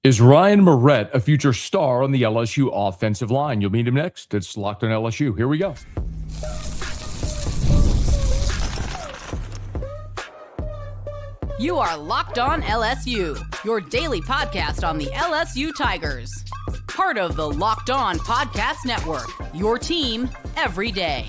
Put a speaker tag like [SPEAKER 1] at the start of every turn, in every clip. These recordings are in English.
[SPEAKER 1] Is Ryan Miret a future star on the LSU offensive line? You'll meet him next. It's Locked on LSU. Here we go.
[SPEAKER 2] You are Locked on LSU, your daily podcast on the LSU Tigers. Part of the Locked On Podcast Network, your team every day.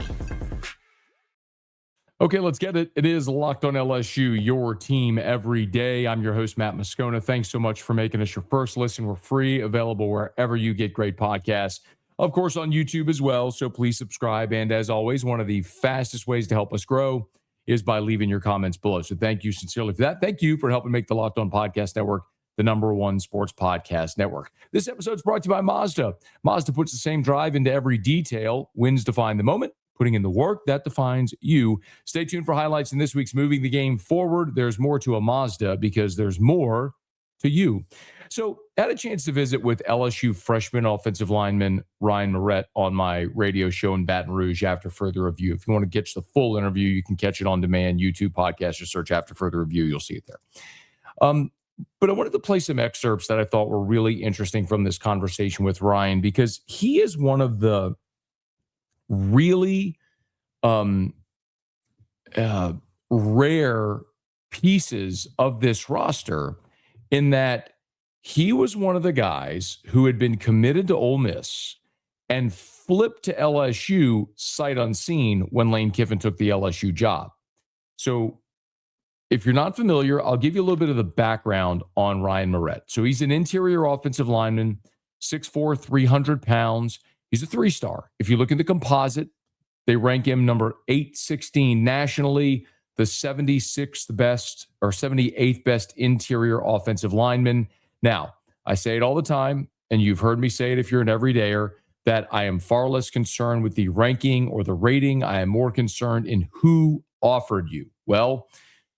[SPEAKER 1] Okay, let's get it. It is Locked on LSU, your team every day. I'm your host, Matt Moscona. Thanks so much for making us your first listen. We're free, available wherever you get great podcasts. Of course, on YouTube as well, so please subscribe. And as always, one of the fastest ways to help us grow is by leaving your comments below. So thank you sincerely for that. Thank you for helping make the Locked on Podcast Network the #1 sports podcast network. This episode is brought to you by Mazda. Mazda puts the same drive into every detail. Wins define the moment, putting in the work that defines you. Stay tuned for highlights in this week's Moving the Game Forward. There's more to a Mazda because there's more to you. So I had a chance to visit with LSU freshman offensive lineman Ryan Miret on my radio show in Baton Rouge after further review. If you want to catch the full interview, you can catch it on demand, YouTube podcast, or search after further review. You'll see it there. But I wanted to play some excerpts that I thought were really interesting from this conversation with Ryan, because he is one of the really rare pieces of this roster, in that he was one of the guys who had been committed to Ole Miss and flipped to LSU sight unseen when Lane Kiffin took the LSU job. So if you're not familiar, I'll give you a little bit of the background on Ryan Miret. So he's an interior offensive lineman, 6'4", 300 pounds. He's a 3-star. If you look at the composite, they rank him number 816 nationally, the 76th best or 78th best interior offensive lineman. Now, I say it all the time, and you've heard me say it if you're an everydayer, that I am far less concerned with the ranking or the rating. I am more concerned in who offered you. Well,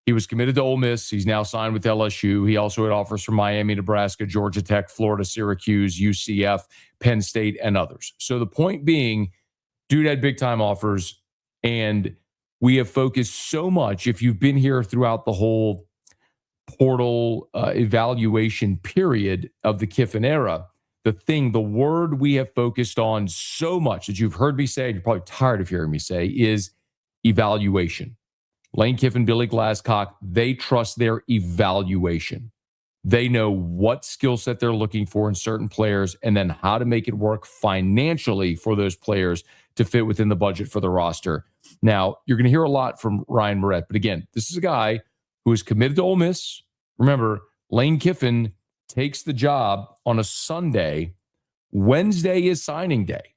[SPEAKER 1] he was committed to Ole Miss. He's now signed with LSU. He also had offers from Miami, Nebraska, Georgia Tech, Florida, Syracuse, UCF, Penn State, and others. So the point being, dude had big-time offers, and we have focused so much, if you've been here throughout the whole portal evaluation period of the Kiffin era, the word we have focused on so much that you've heard me say, and you're probably tired of hearing me say, is evaluation. Lane Kiffin, Billy Glasscock, they trust their evaluation. They know what skill set they're looking for in certain players and then how to make it work financially for those players to fit within the budget for the roster. Now, you're going to hear a lot from Ryan Miret, but again, this is a guy who is committed to Ole Miss. Remember, Lane Kiffin takes the job on a Sunday. Wednesday is signing day.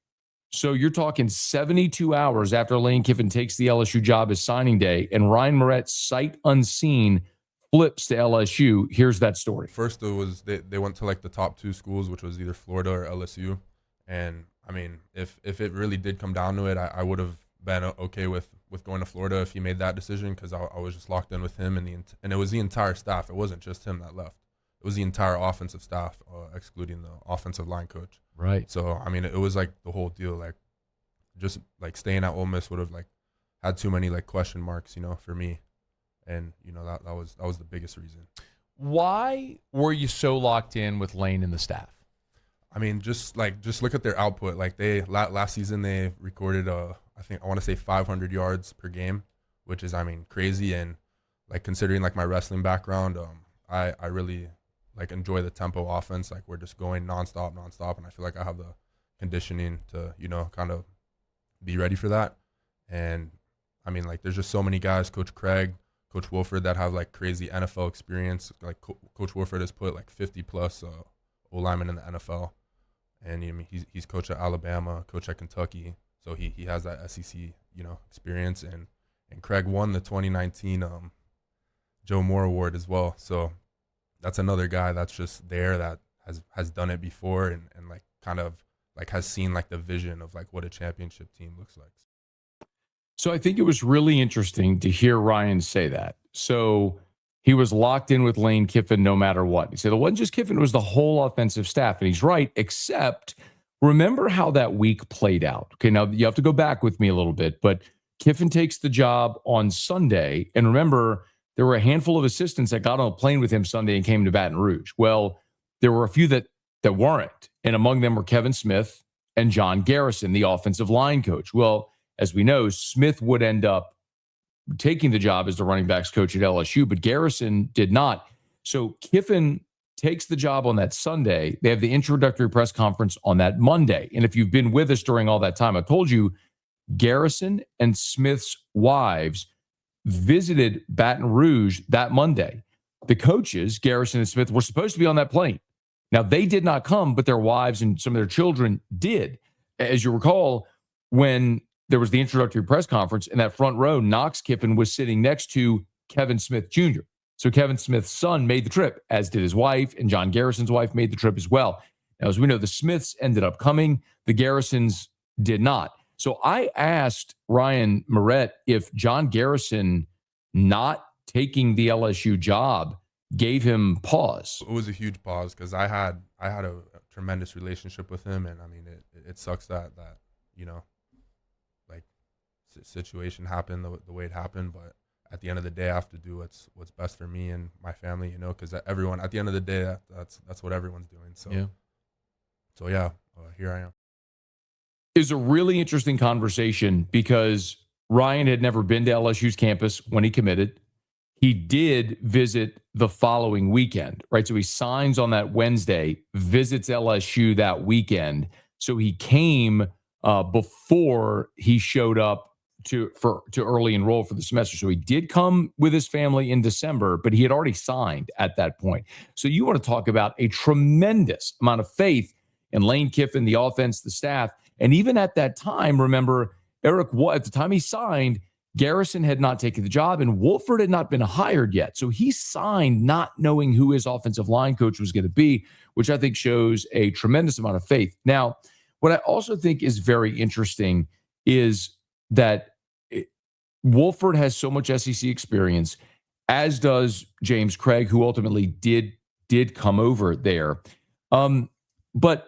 [SPEAKER 1] So you're talking 72 hours after Lane Kiffin takes the LSU job as signing day, and Ryan Miret, sight unseen, flips to LSU. Here's that story.
[SPEAKER 3] First, it was they went to like the top 2 schools, which was either Florida or LSU. And I mean, if it really did come down to it, I would have been okay with going to Florida if he made that decision, because I was just locked in with him, and it was the entire staff. It wasn't just him that left. It was the entire offensive staff, excluding the offensive line coach.
[SPEAKER 1] Right.
[SPEAKER 3] So, I mean, it was like the whole deal. Like, just like staying at Ole Miss would have like had too many like question marks, for me. And, that was the biggest reason.
[SPEAKER 4] Why were you so locked in with Lane and the staff?
[SPEAKER 3] I mean, just look at their output. Like last season they recorded I want to say 500 yards per game, which is, I mean, crazy. And like considering like my wrestling background, I really like enjoy the tempo offense. Like we're just going nonstop, and I feel like I have the conditioning to kind of be ready for that. And I mean, like there's just so many guys, Coach Craig, Coach Wolford, that have like crazy NFL experience. Like Coach Wolford has put like 50 plus O-linemen in the NFL, and he's coach at Alabama, coach at Kentucky, so he has that SEC experience. And Craig won the 2019 Joe Moore Award as well. So that's another guy that's just there that has done it before and like kind of like has seen like the vision of like what a championship team looks like.
[SPEAKER 1] So I think it was really interesting to hear Ryan say that. So he was locked in with Lane Kiffin no matter what. He said it wasn't just Kiffin, it was the whole offensive staff. And he's right, except remember how that week played out. Okay, now you have to go back with me a little bit, but Kiffin takes the job on Sunday. And remember, there were a handful of assistants that got on a plane with him Sunday and came to Baton Rouge. Well, there were a few that weren't. And among them were Kevin Smith and John Garrison, the offensive line coach. Well, as we know, Smith would end up taking the job as the running backs coach at LSU, but Garrison did not. So Kiffin takes the job on that Sunday. They have the introductory press conference on that Monday. And if you've been with us during all that time, I told you Garrison and Smith's wives visited Baton Rouge that Monday. The coaches, Garrison and Smith, were supposed to be on that plane. Now, they did not come, but their wives and some of their children did. As you recall, when there was the introductory press conference in that front row, Knox Kiffin was sitting next to Kevin Smith Jr. So Kevin Smith's son made the trip, as did his wife, and John Garrison's wife made the trip as well. Now, as we know, the Smiths ended up coming. The Garrisons did not. So I asked Ryan Miret if John Garrison not taking the LSU job gave him pause.
[SPEAKER 3] It was a huge pause because I had a tremendous relationship with him, and I mean it sucks that like situation happened the way it happened, but at the end of the day I have to do what's best for me and my family, because everyone at the end of the day that's what everyone's doing. So here I am.
[SPEAKER 1] Is a really interesting conversation because Ryan had never been to LSU's campus when he committed. He did visit the following weekend, right? So he signs on that Wednesday, visits LSU that weekend. So he came before he showed up to early enroll for the semester. So he did come with his family in December, but he had already signed at that point. So you want to talk about a tremendous amount of faith in Lane Kiffin, the offense, the staff. And even at that time, remember, Eric, at the time he signed, Garrison had not taken the job and Wolford had not been hired yet. So he signed not knowing who his offensive line coach was going to be, which I think shows a tremendous amount of faith. Now, what I also think is very interesting is that Wolford has so much SEC experience, as does James Craig, who ultimately did come over there. But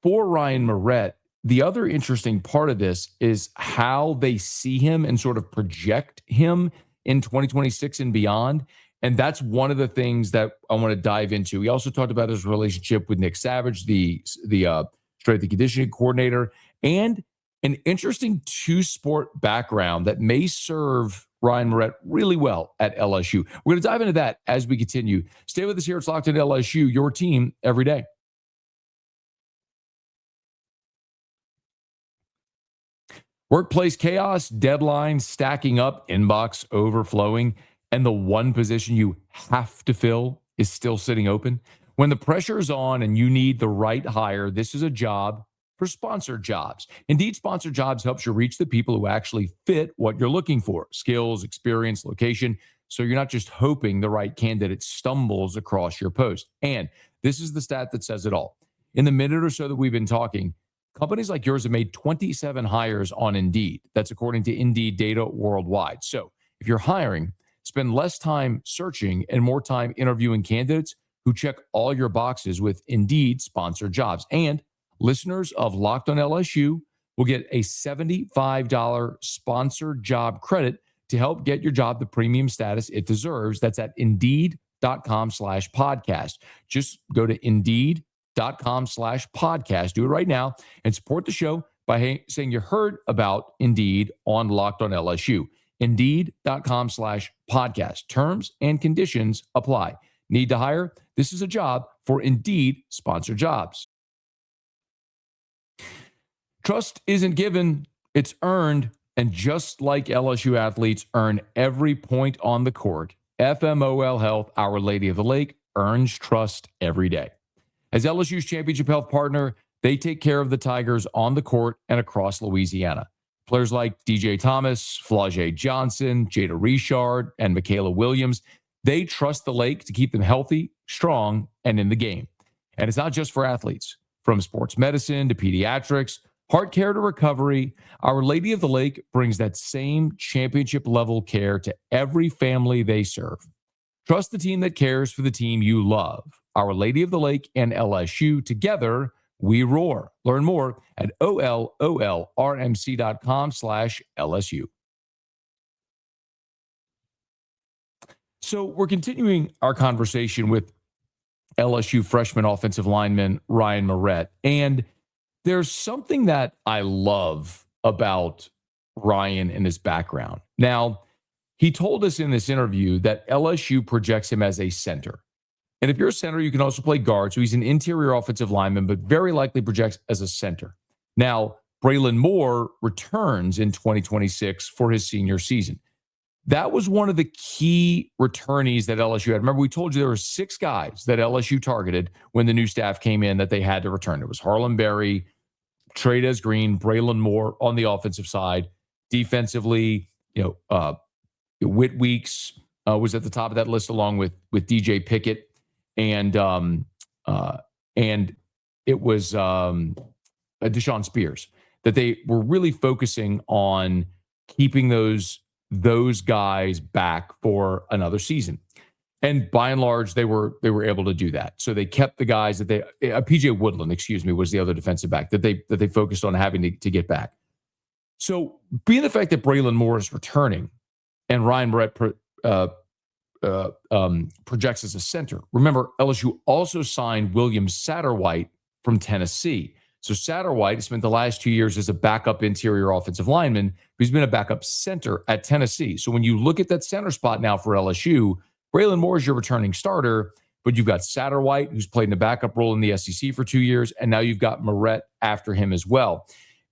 [SPEAKER 1] for Ryan Miret, the other interesting part of this is how they see him and sort of project him in 2026 and beyond. And that's one of the things that I want to dive into. He also talked about his relationship with Nick Savage, the strength and conditioning coordinator, and an interesting two-sport background that may serve Ryan Miret really well at LSU. We're going to dive into that as we continue. Stay with us here. It's Locked On LSU, your team every day. Workplace chaos, deadlines stacking up, inbox overflowing, and the one position you have to fill is still sitting open. When the pressure is on and you need the right hire, this is a job for sponsored jobs. Indeed, sponsored jobs helps you reach the people who actually fit what you're looking for: skills, experience, location. So you're not just hoping the right candidate stumbles across your post. And this is the stat that says it all. In the minute or so that we've been talking, companies like yours have made 27 hires on Indeed. That's according to Indeed data worldwide. So if you're hiring, spend less time searching and more time interviewing candidates who check all your boxes with Indeed sponsored jobs. And listeners of Locked On LSU will get a $75 sponsored job credit to help get your job the premium status it deserves. That's at Indeed.com/podcast. Just go to Indeed.com/podcast. Do it right now and support the show by saying you heard about Indeed on Locked On LSU. Indeed.com/podcast. Terms and conditions apply. Need to hire? This is a job for Indeed sponsored jobs. Trust isn't given, it's earned. And just like LSU athletes earn every point on the court, FMOL Health, Our Lady of the Lake, earns trust every day. As LSU's championship health partner, they take care of the Tigers on the court and across Louisiana. Players like DJ Thomas, Flau'jae Johnson, Jada Richard, and Michaela Williams, they trust the Lake to keep them healthy, strong, and in the game. And it's not just for athletes. From sports medicine to pediatrics, heart care to recovery, Our Lady of the Lake brings that same championship-level care to every family they serve. Trust the team that cares for the team you love. Our Lady of the Lake and LSU, together, we roar. Learn more at ololrmc.com/LSU. So we're continuing our conversation with LSU freshman offensive lineman Ryan Miret. And there's something that I love about Ryan and his background. Now, he told us in this interview that LSU projects him as a center. And if you're a center, you can also play guard. So he's an interior offensive lineman, but very likely projects as a center. Now, Braelin Moore returns in 2026 for his senior season. That was one of the key returnees that LSU had. Remember, we told you there were 6 guys that LSU targeted when the new staff came in that they had to return. It was Harlem Berry, Trades Green, Braelin Moore on the offensive side. Defensively, Whit Weeks was at the top of that list along with DJ Pickett. And it was Deshaun Spears, that they were really focusing on keeping those guys back for another season. And by and large, they were able to do that. So they kept the guys that PJ Woodland, was the other defensive back that they focused on having to get back. So being the fact that Braelin Moore is returning and Ryan Miret projects as a center. Remember, LSU also signed William Satterwhite from Tennessee. So Satterwhite has spent the last 2 years as a backup interior offensive lineman, but he's been a backup center at Tennessee. So when you look at that center spot now for LSU, Braelin Moore is your returning starter, but you've got Satterwhite, who's played in the backup role in the SEC for 2 years, and now you've got Moret after him as well.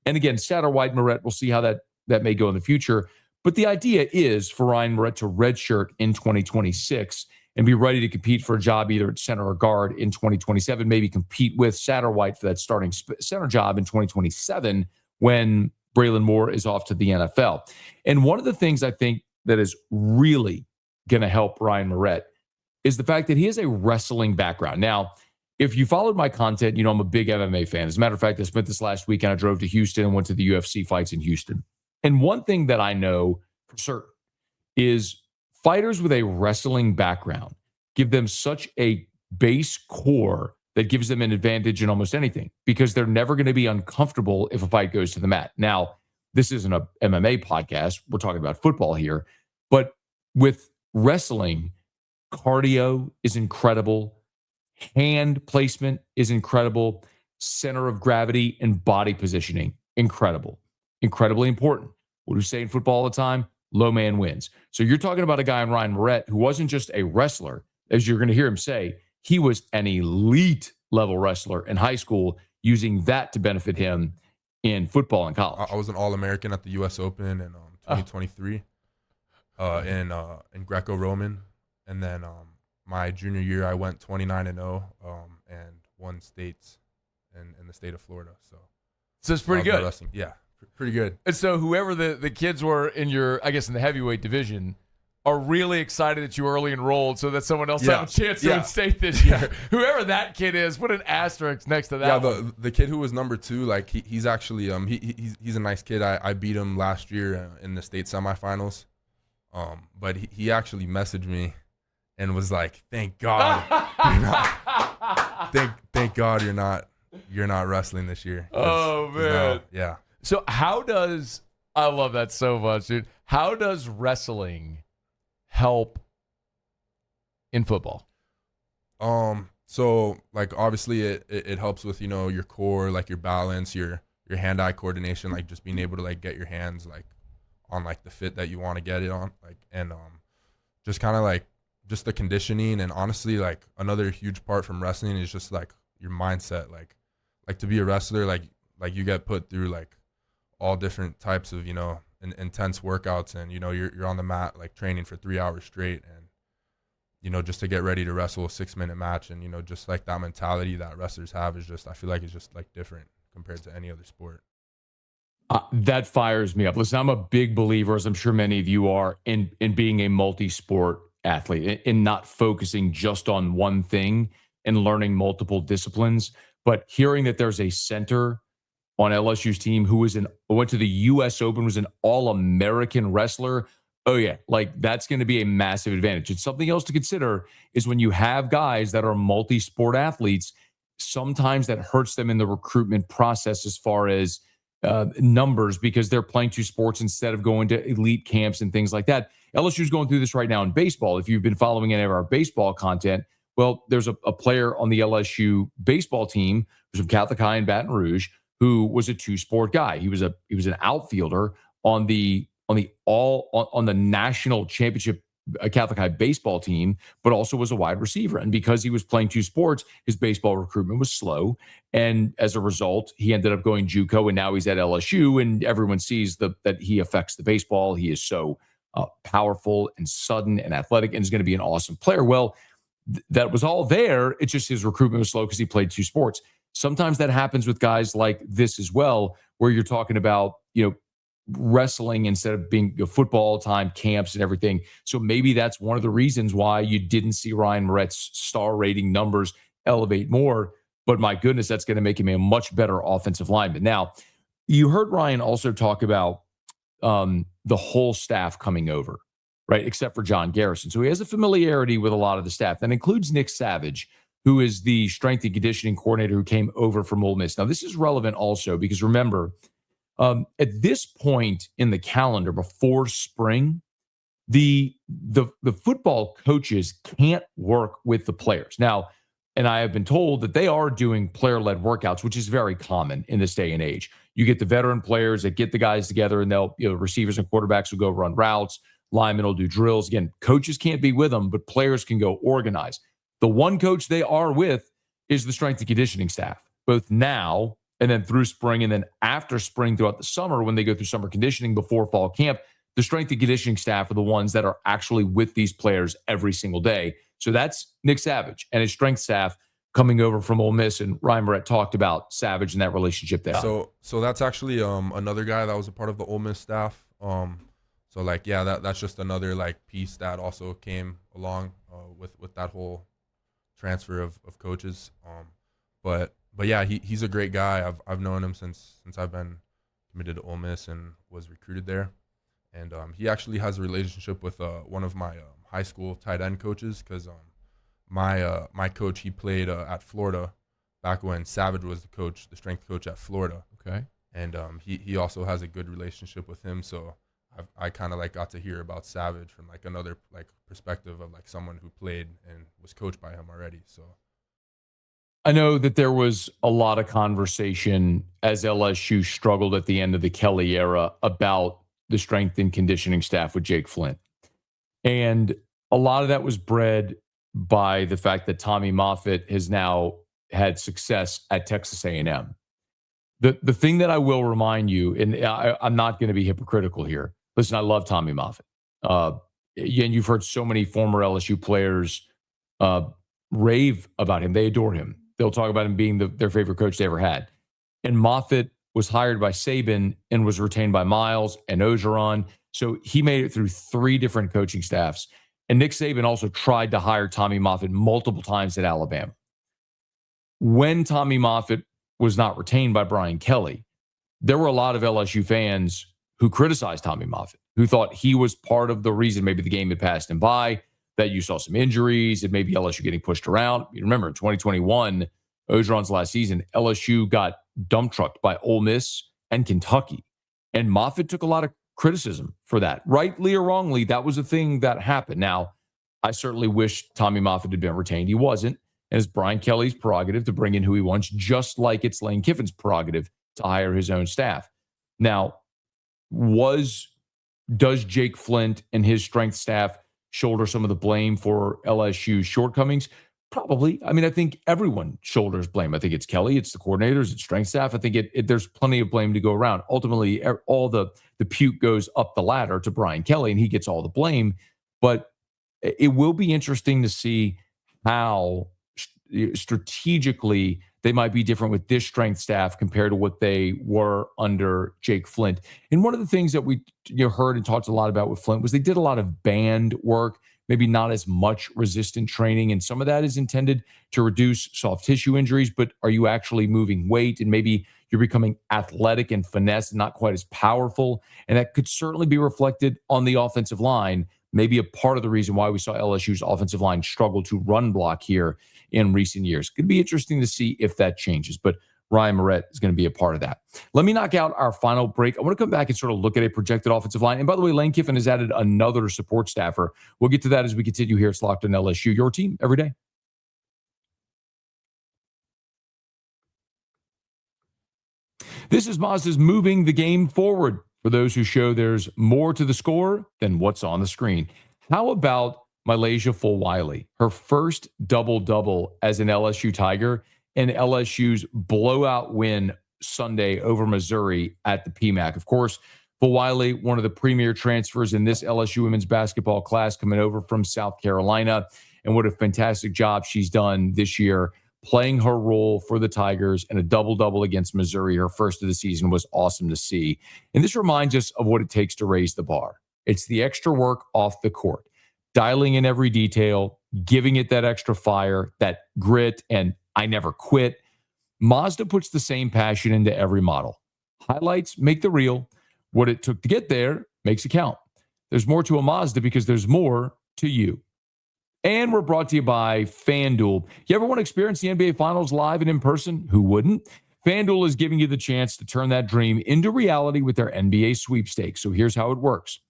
[SPEAKER 1] And again, Satterwhite, Moret, we'll see how that may go in the future. But the idea is for Ryan Miret to redshirt in 2026 and be ready to compete for a job either at center or guard in 2027, maybe compete with Satterwhite for that starting center job in 2027 when Braelin Moore is off to the NFL. And one of the things I think that is really going to help Ryan Miret is the fact that he has a wrestling background. Now, if you followed my content, you know I'm a big MMA fan. As a matter of fact, I spent this last weekend, I drove to Houston and went to the UFC fights in Houston. And one thing that I know for certain is fighters with a wrestling background give them such a base core that gives them an advantage in almost anything because they're never going to be uncomfortable if a fight goes to the mat. Now, this isn't a MMA podcast. We're talking about football here. But with wrestling, cardio is incredible. Hand placement is incredible. Center of gravity and body positioning, incredible. Incredibly important. What do we say in football all the time? Low man wins. So you're talking about a guy in Ryan Miret who wasn't just a wrestler, as you're going to hear him say, he was an elite level wrestler in high school, using that to benefit him in football and college.
[SPEAKER 3] I was an All-American at the U.S. Open in 2023 in Greco-Roman. And then my junior year, I went 29-0 and won states in the state of Florida. So
[SPEAKER 4] it's pretty good.
[SPEAKER 3] Wrestling. Yeah. Pretty good.
[SPEAKER 4] And so whoever the kids were in in the heavyweight division are really excited that you early enrolled so that someone else have a chance to win state this year. Whoever that kid is, put an asterisk next to that.
[SPEAKER 3] Yeah, the kid who was number 2, like he's actually he's a nice kid. I beat him last year in the state semifinals. But he actually messaged me and was like, "Thank God you're not thank God you're not wrestling this year."
[SPEAKER 4] Oh man.
[SPEAKER 3] Yeah.
[SPEAKER 4] So I love that so much, dude. How does wrestling help in football?
[SPEAKER 3] So like obviously it helps with, your core, like your balance, your hand-eye coordination, like just being able to like get your hands like on like the fit that you want to get it on, like, and just kind of like just the conditioning. And honestly, like another huge part from wrestling is just like your mindset, like to be a wrestler, like you get put through like all different types of, intense workouts, and, you're on the mat, like training for 3 hours straight, and, just to get ready to wrestle a 6-minute match. And, just like that mentality that wrestlers have is just, I feel like it's just like different compared to any other sport.
[SPEAKER 1] That fires me up. Listen, I'm a big believer, as I'm sure many of you are, in being a multi-sport athlete, in not focusing just on one thing and learning multiple disciplines. But hearing that there's a center on LSU's team who went to the U.S. Open, was an All-American wrestler. Oh, yeah, like that's going to be a massive advantage. And something else to consider is when you have guys that are multi-sport athletes, sometimes that hurts them in the recruitment process as far as numbers, because they're playing 2 sports instead of going to elite camps and things like that. LSU's going through this right now in baseball. If you've been following any of our baseball content, Well, there's a player on the LSU baseball team who's from Catholic High in Baton Rouge who was a two-sport guy. He was an outfielder on the national championship Catholic High baseball team, but also was a wide receiver. And because he was playing two sports, his baseball recruitment was slow. And as a result, he ended up going JUCO, and now he's at LSU, and everyone sees that he affects the baseball. He is so powerful and sudden and athletic and is going to be an awesome player. Well, that was all there. It's just his recruitment was slow because he played two sports. Sometimes that happens with guys like this as well, where you're talking about, wrestling instead of being football time camps and everything. So maybe that's one of the reasons why you didn't see Ryan Miret's star rating numbers elevate more. But my goodness, that's going to make him a much better offensive lineman. Now, you heard Ryan also talk about the whole staff coming over, right? Except for John Garrison. So he has a familiarity with a lot of the staff. That includes Nick Savage, who is the strength and conditioning coordinator who came over from Ole Miss. Now, this is relevant also because remember, at this point in the calendar before spring, the football coaches can't work with the players. Now, and I have been told that they are doing player-led workouts, which is very common in this day and age. You get the veteran players that get the guys together, and they'll, receivers and quarterbacks will go run routes, linemen will do drills. Again, coaches can't be with them, but players can go organize. The one coach they are with is the strength and conditioning staff, both now and then through spring, and then after spring throughout the summer when they go through summer conditioning before fall camp. The strength and conditioning staff are the ones that are actually with these players every single day. So that's Nick Savage and his strength staff coming over from Ole Miss, and Ryan Miret talked about Savage and that relationship there.
[SPEAKER 3] So that's actually another guy that was a part of the Ole Miss staff. That's just another piece that also came along with that whole transfer of coaches. But yeah, he's a great guy. I've known him since I've been committed to Ole Miss and was recruited there. And he actually has a relationship with one of my high school tight end coaches because my coach, he played at Florida back when Savage was the strength coach at Florida.
[SPEAKER 4] Okay.
[SPEAKER 3] And he also has a good relationship with him. So I kind of got to hear about Savage from another perspective of someone who played and was coached by him already. So
[SPEAKER 1] I know that there was a lot of conversation as LSU struggled at the end of the Kelly era about the strength and conditioning staff with Jake Flint. And a lot of that was bred by the fact that Tommy Moffitt has now had success at Texas A&M. The thing that I will remind you, and I'm not going to be hypocritical here. Listen, I love Tommy Moffitt. And you've heard so many former LSU players rave about him. They adore him. They'll talk about him being their favorite coach they ever had. And Moffitt was hired by Saban and was retained by Miles and Ogeron. So he made it through 3 different coaching staffs. And Nick Saban also tried to hire Tommy Moffitt multiple times at Alabama. When Tommy Moffitt was not retained by Brian Kelly, there were a lot of LSU fans who criticized Tommy Moffitt, who thought he was part of the reason maybe the game had passed him by, that you saw some injuries and maybe LSU getting pushed around. You remember in 2021, Ogeron's last season, LSU got dump trucked by Ole Miss and Kentucky. And Moffitt took a lot of criticism for that. Rightly or wrongly, that was a thing that happened. Now, I certainly wish Tommy Moffitt had been retained. He wasn't. And it's Brian Kelly's prerogative to bring in who he wants, just like it's Lane Kiffin's prerogative to hire his own staff. Now, does Jake Flint and his strength staff shoulder some of the blame for LSU's shortcomings? Probably. I mean, I think everyone shoulders blame. I think it's Kelly, it's the coordinators, it's strength staff. I think there's plenty of blame to go around. Ultimately, all the puke goes up the ladder to Brian Kelly, and he gets all the blame. But it will be interesting to see how strategically they might be different with this strength staff compared to what they were under Jake Flint. And one of the things that we heard and talked a lot about with Flint was they did a lot of band work, maybe not as much resistant training. And some of that is intended to reduce soft tissue injuries, but are you actually moving weight? And maybe you're becoming athletic and finesse and not quite as powerful. And that could certainly be reflected on the offensive line. Maybe a part of the reason why we saw LSU's offensive line struggle to run block here in recent years. Could be interesting to see if that changes, but Ryan Miret is going to be a part of that. Let me knock out our final break. I want to come back and sort of look at a projected offensive line. And by the way, Lane Kiffin has added another support staffer. We'll get to that as we continue here. It's Locked on LSU, your team every day. This is Mazda's moving the game forward for those who show there's more to the score than what's on the screen. How about Malaysia Fulwiley, her first double-double as an LSU Tiger, and LSU's blowout win Sunday over Missouri at the PMAC? Of course, Fulwiley, one of the premier transfers in this LSU women's basketball class, coming over from South Carolina, and what a fantastic job she's done this year playing her role for the Tigers, and a double-double against Missouri, her first of the season, was awesome to see. And this reminds us of what it takes to raise the bar. It's the extra work off the court, dialing in every detail, giving it that extra fire, that grit, and I never quit. Mazda puts the same passion into every model. Highlights make the reel. What it took to get there makes it count. There's more to a Mazda because there's more to you. And we're brought to you by FanDuel. You ever want to experience the NBA Finals live and in person? Who wouldn't? FanDuel is giving you the chance to turn that dream into reality with their NBA sweepstakes. So here's how it works.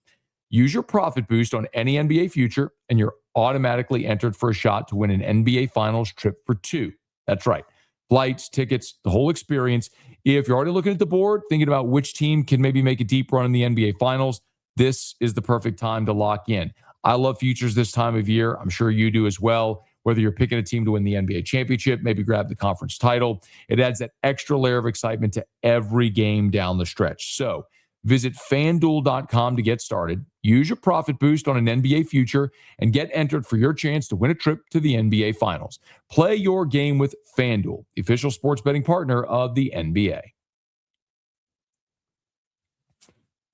[SPEAKER 1] Use your profit boost on any NBA future, and you're automatically entered for a shot to win an NBA Finals trip for two. That's right. Flights, tickets, the whole experience. If you're already looking at the board, thinking about which team can maybe make a deep run in the NBA Finals, this is the perfect time to lock in. I love futures this time of year. I'm sure you do as well. Whether you're picking a team to win the NBA championship, maybe grab the conference title, it adds that extra layer of excitement to every game down the stretch. So visit FanDuel.com to get started. Use your profit boost on an NBA future and get entered for your chance to win a trip to the NBA Finals. Play your game with FanDuel, the official sports betting partner of the NBA.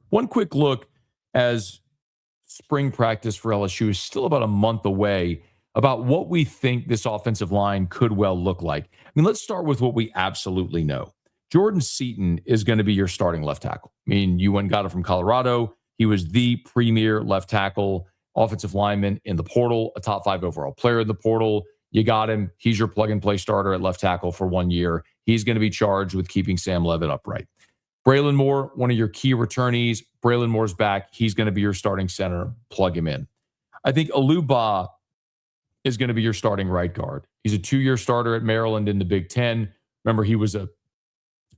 [SPEAKER 1] One quick look as spring practice for LSU is still about a month away, about what we think this offensive line could well look like. I mean, let's start with what we absolutely know. Jordan Seaton is going to be your starting left tackle. I mean, you went and got him from Colorado. He was the premier left tackle, offensive lineman in the portal, a top 5 overall player in the portal. You got him. He's your plug-and-play starter at left tackle for 1 year. He's going to be charged with keeping Sam Levitt upright. Braelin Moore, one of your key returnees. Braelin Moore's back. He's going to be your starting center. Plug him in. I think Aluba is going to be your starting right guard. He's a 2-year starter at Maryland in the Big Ten. Remember, he was a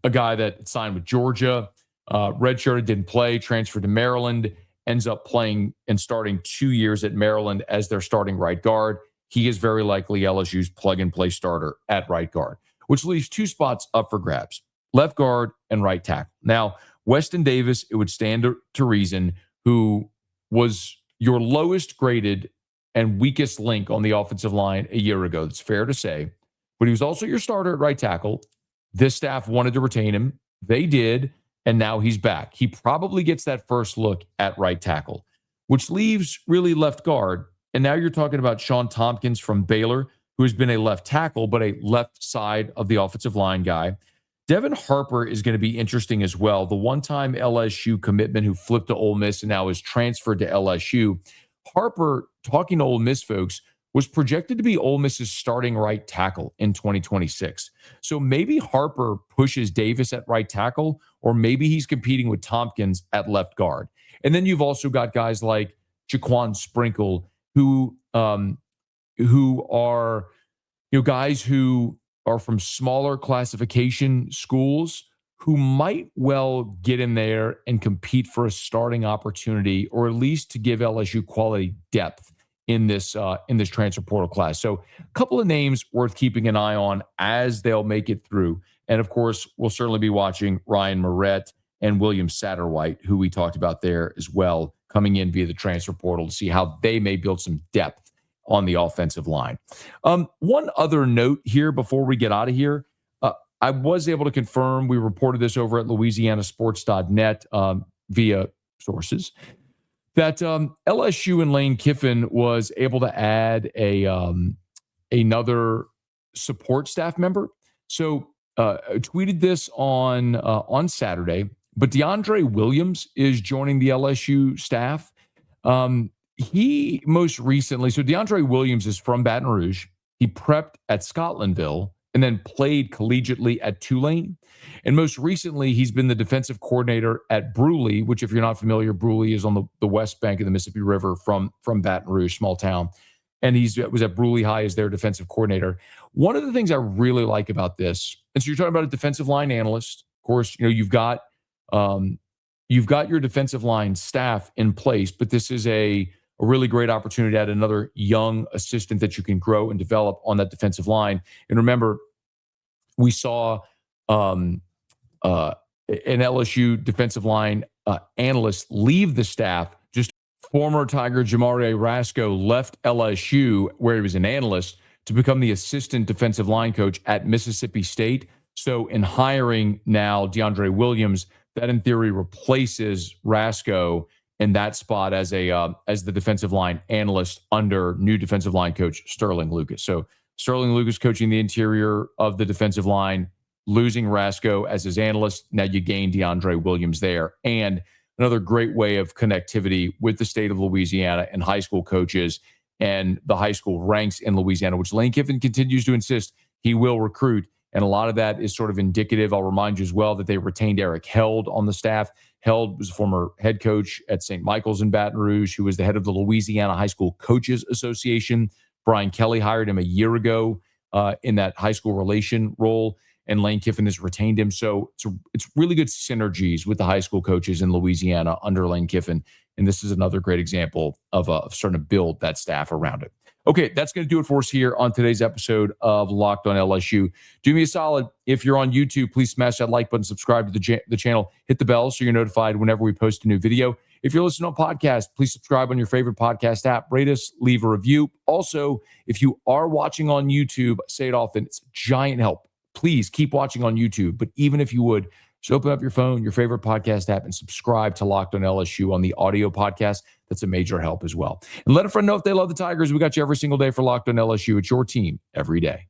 [SPEAKER 1] guy that signed with Georgia, redshirted, didn't play, transferred to Maryland, ends up playing and starting 2 years at Maryland as their starting right guard. He is very likely LSU's plug-and-play starter at right guard, which leaves 2 spots up for grabs, left guard and right tackle. Now, Weston Davis, it would stand to reason, who was your lowest graded and weakest link on the offensive line a year ago. That's fair to say. But he was also your starter at right tackle. This staff wanted to retain him. They did, and now he's back. He probably gets that first look at right tackle, which leaves really left guard. And now you're talking about Sean Tompkins from Baylor, who has been a left tackle, but a left side of the offensive line guy. Devin Harper is going to be interesting as well. The one-time LSU commitment who flipped to Ole Miss and now is transferred to LSU. Harper, talking to Ole Miss folks, was projected to be Ole Miss's starting right tackle in 2026. So maybe Harper pushes Davis at right tackle, or maybe he's competing with Tompkins at left guard. And then you've also got guys like Jaquan Sprinkle, who are guys who are from smaller classification schools who might well get in there and compete for a starting opportunity, or at least to give LSU quality depth in this transfer portal class. So a couple of names worth keeping an eye on as they'll make it through. And of course, we'll certainly be watching Ryan Miret and William Satterwhite, who we talked about there as well, coming in via the transfer portal to see how they may build some depth on the offensive line. One other note here before we get out of here. I was able to confirm, we reported this over at LouisianaSports.net via sources, that LSU and Lane Kiffin was able to add another support staff member. So tweeted this on Saturday, but DeAndre Williams is joining the LSU staff. He most recently, so DeAndre Williams is from Baton Rouge. He prepped at Scotlandville and then played collegiately at Tulane. And most recently, he's been the defensive coordinator at Bruley, which, if you're not familiar, Bruley is on the west bank of the Mississippi River from Baton Rouge, small town. And he was at Bruley High as their defensive coordinator. One of the things I really like about this, and so you're talking about a defensive line analyst, course, you've got your defensive line staff in place, but this is a really great opportunity to add another young assistant that you can grow and develop on that defensive line. And remember, we saw an LSU defensive line analyst leave the staff. Just former Tiger Jamari Rasco left LSU, where he was an analyst, to become the assistant defensive line coach at Mississippi State. So in hiring now DeAndre Williams, that in theory replaces Rasco in that spot as the defensive line analyst under new defensive line coach Sterling Lucas. So Sterling Lucas coaching the interior of the defensive line, losing Rasco as his analyst. Now you gain DeAndre Williams there. And another great way of connectivity with the state of Louisiana and high school coaches and the high school ranks in Louisiana, which Lane Kiffin continues to insist he will recruit. And a lot of that is sort of indicative. I'll remind you as well that they retained Eric Held on the staff. Held was a former head coach at St. Michael's in Baton Rouge, who was the head of the Louisiana High School Coaches Association. Brian Kelly hired him a year ago in that high school relation role, and Lane Kiffin has retained him. So it's really good synergies with the high school coaches in Louisiana under Lane Kiffin. And this is another great example of starting to build that staff around it. Okay, that's going to do it for us here on today's episode of Locked on LSU. Do me a solid. If you're on YouTube, please smash that like button, subscribe to the channel, hit the bell so you're notified whenever we post a new video. If you're listening on podcast, please subscribe on your favorite podcast app, rate us, leave a review. Also, if you are watching on YouTube, I say it often, it's a giant help. Please keep watching on YouTube. But even if you would, just open up your phone, your favorite podcast app, and subscribe to Locked on LSU on the audio podcast. That's a major help as well. And let a friend know if they love the Tigers. We got you every single day for Locked on LSU. It's your team every day.